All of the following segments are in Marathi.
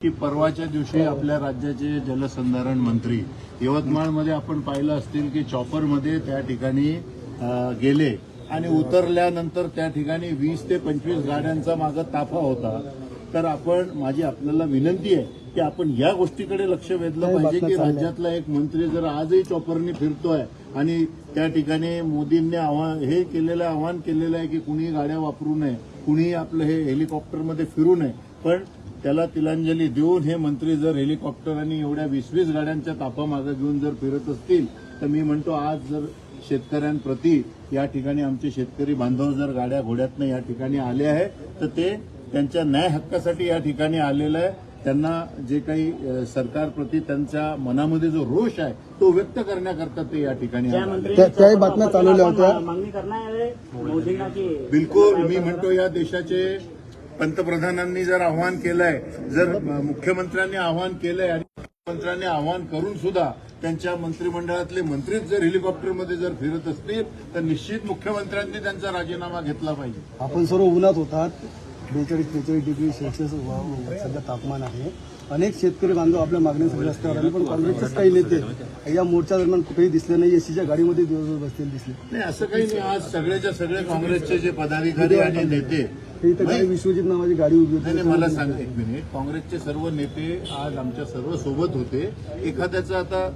की परवाच्या दिवशी आपल्या राज्याचे जलसंधारण मंत्री यवतमाळमध्ये आपण पाहिलं असतील की चॉपरमध्ये त्या ठिकाणी गेले आणि उतरल्यानंतर त्या ठिकाणी 20 ते 25 गाड्यांचा मागे ताफा होता। तर माझी आपल्याला विनंती आहे की आपण या गोष्टीकडे लक्ष वेधलं पाहिजे की राज्यातला एक मंत्री जर आजही चॉपरनी फिरतोय आणि त्या ठिकाणी मोदींनी आवाहन केलेलं आहे की कुणी गाड्या वापरू नये, कुणी आपलं हे हेलिकॉप्टरमध्ये फिरू नये, पण त्याला तिलांजली देऊन हे मंत्री जर हेलिकॉप्टर आणि एवढ्या 20-20 गाड्यांच्या ताफा मागे घेऊन जर फिरत असतील तर मी म्हणतो आज जर शेतकऱ्यांप्रती या ठिकाणी आमचे शेतकरी बांधव जर गाड्या घोड्यातनं या ठिकाणी आले आहे तर ते त्यांच्या न्याय हक्कासाठी या ठिकाणी आलेलं आहे। त्यांना जे काही सरकारप्रती त्यांच्या मनामध्ये जो रोष आहे तो व्यक्त करण्याकरता ते या ठिकाणी त्याही बातम्या चालवल्या होत्या। बिलकुल, मी म्हणतो या देशाचे पंतप्रधानांनी जर आवाहन केलंय, जर मुख्यमंत्र्यांनी आवाहन केलंय आणि मुख्यमंत्र्यांनी आवाहन करून सुद्धा त्यांच्या मंत्रिमंडळातले मंत्रीच जर हेलिकॉप्टरमध्ये जर फिरत असतील तर निश्चित मुख्यमंत्र्यांनी त्यांचा राजीनामा घेतला पाहिजे। आपण सर्व उन्हात होतात, 42-43 डिग्री सेल्सिअस सध्या तापमान आहे। अनेक शेतकरी बांधव आपल्या मागणीसाठी रस्त्यावर आले, पण काँग्रेसचेच काही नेते या मोर्चा दरम्यान कुठेही दिसले नाही, एसीच्या गाडीमध्ये दिवसभर बसलेले दिसले नाही। असं काही नाही, आज सगळेच्या सगळे काँग्रेसचे जे पदाधिकारी आणि नेते इथं काही विश्वजित नावाची गाडी उभी होती। नाही, मला सांग एक मिनिट, काँग्रेसचे सर्व नेते आज आमच्या सर्व सोबत होते। एखाद्याचं आता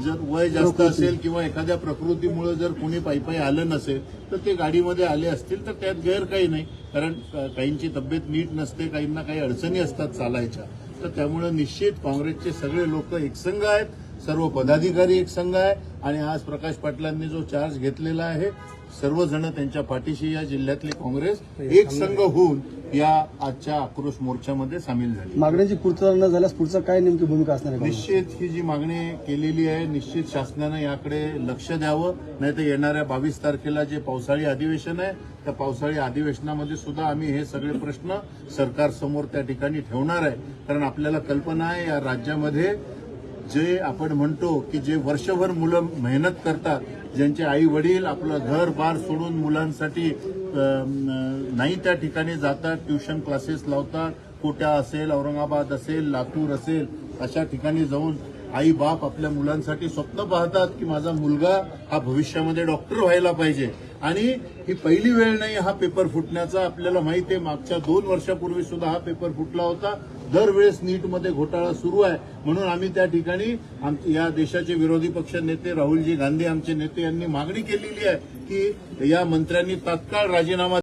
जर वय जास्त असेल किंवा एखाद्या प्रकृतीमुळे जर कोणी पायी आलं नसेल तर ते गाडीमध्ये आले असतील तर त्यात गैर काही नाही, कारण काहींची तब्येत नीट नसते, काहींना काही अडचणी असतात चालायच्या, तर त्यामुळे निश्चित काँग्रेसचे सगळे लोक एकसंघ आहेत, सर्व पदाधिकारी एकसंघ आहे आणि आज प्रकाश पाटलांनी जो चार्ज घेतलेला आहे सर्वजण त्यांच्या पाठीशी या जिल्ह्यातली काँग्रेस एकसंघ होऊन या आजच्या आक्रोश मोर्चामध्ये सामील झाली। मागण्यांची पूर्तता न झाल्यास पुढचा काय नेमकी भूमिका असणार आहे? निश्चित ही जी मागणी केलेली आहे निश्चित शासनानं याकडे लक्ष द्यावं, नाहीतर येणाऱ्या 22 तारखेला जे पावसाळी अधिवेशन आहे त्या पावसाळी अधिवेशनामध्ये सुद्धा आम्ही हे सगळे प्रश्न सरकारसमोर त्या ठिकाणी ठेवणार आहे। कारण आपल्याला कल्पना आहे या राज्यामध्ये जे आपण म्हणतो की जे वर्षभर मुलं मेहनत करतात, ज्यांचे आई वडील आपलं घर बार सोडून मुलांसाठी नाही त्या ठिकाणी जातात, ट्युशन क्लासेस लावतात, कोटा असेल, औरंगाबाद असेल, लातूर असेल, अशा ठिकाणी जाऊन आई बाप आपल्या मुलांसाठी स्वप्न पाहतात की माझा मुलगा हा भविष्यामध्ये डॉक्टर व्हायला पाहिजे। आणि ही पहिली वेळ नाही हा पेपर फुटण्याचा, आपल्याला माहिती आहे मागच्या 2 वर्षापूर्वी सुद्धा हा पेपर फुटला होता। दरवेळेस नीटमध्ये घोटाळा सुरू आहे, म्हणून आम्ही त्या ठिकाणी या देशाचे विरोधी पक्ष नेते राहुलजी गांधी आमचे नेते यांनी मागणी केलेली आहे की या मंत्र्यांनी तात्काळ राजीनामा